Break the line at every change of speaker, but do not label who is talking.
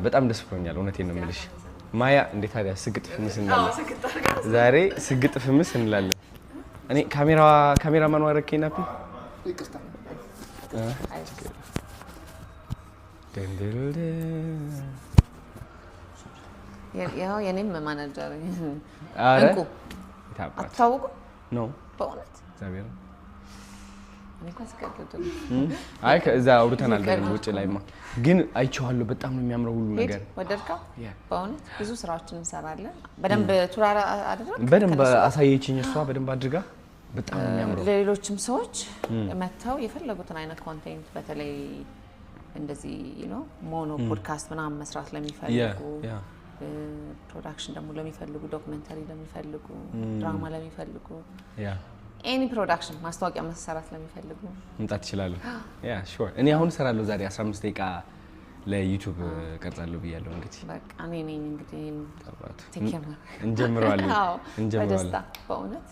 በጣም ደስ ብሎኛል እውነቴን ነው የምልሽ ማያ እንዴት ታዲያ ስግጥ ፍምስ እንላለን ዛሬ ስግጥ ፍምስ እንላለን እኔ ካሜራማን ወረከኝ ናፒ ይቅርታ ደንደልደ
ያው የኔም ማናጀር
አረ
አታውቁ
ነው
በእውነት
እግዚአብሔር
እኔ ከስከከተ
አይ ከዛ አውርተናል ውጪ ላይማ ግን አይቼዋለሁ በጣም ነው የሚያምረው ሁሉ ነገር
ወደድከው በእውነት ብዙ ስራዎችን እንሰራለን በደንብ ቱራራ አደረክ
በደንብ አሳየችኝ እሷ በደንብ አድርጋ በጣም ነው የሚያምረው
ለሌሎችም ሰዎች መተው የፈለጉትን አይነት ኮንቴንት በተለይ እንደዚህ ሞኖ ፖድካስት ምናምን መስራት ለሚፈልጉ ፕሮዳክሽን ደግሞ ለሚፈልጉ ዶክመንተሪ ለሚፈልጉ ድራማ ለሚፈልጉ ኤኒ ፕሮዳክሽን ማስታወቂያ መስራት ለሚፈልጉ እንጣት ይችላል ያ ሹር እኔ አሁን ሰራለሁ ዛሬ 15 ደቂቃ ለዩቲዩብ ቀርጻለሁ ብያለሁ እንግዲህ በቃ እኔ ነኝ እንግዲህ
እንጀምራለን
በደስታ በእውነት